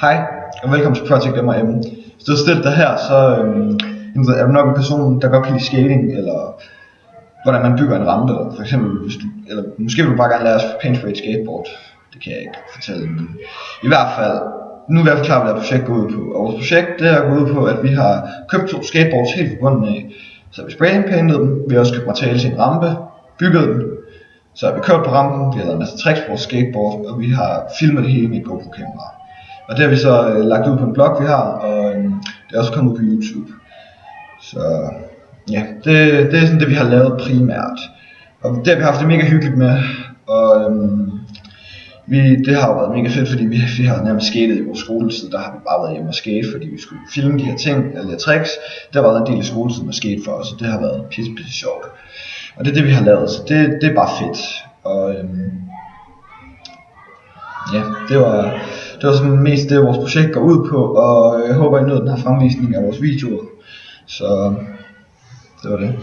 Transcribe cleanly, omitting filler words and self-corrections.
Hej, og velkommen til Project M&M. Hvis du har stillet dig her, så er du nok en person, der godt kan lide skating, eller hvordan man bygger en rampe, eller for eksempel, eller måske vil du bare gerne lære os paint spray skateboard. Det kan jeg ikke fortælle, men i hvert fald, nu vil jeg forklare, hvad det projekt går ud på. Og vores projekt, det er gået ud på, at vi har købt 2 skateboards helt fra bunden af. Så har vi spraypaintet dem, vi har også købt materiale til en rampe, bygget dem. Så har vi kørt på rampen, vi har lavet en masse tricks på vores skateboard, og vi har filmet det hele med et GoPro-kamera. Og det har vi så lagt ud på en blog, vi har, og det er også kommet på YouTube. Så ja, det er sådan det, vi har lavet primært. Og det har vi haft det mega hyggeligt med, og det har jo været mega fedt, fordi vi har nærmest skatet i vores skoletid. Der har vi bare været hjemme og skate, fordi vi skulle filme de her ting, eller de her tricks. Der har været en del af skoletiden at skate for os, og det har været pisse sjovt. Og det er det, vi har lavet, så det er bare fedt. Og ja, det var sådan mest det, vores projekt går ud på, og jeg håber, I nød den her fremvisning af vores videoer. Så det var det.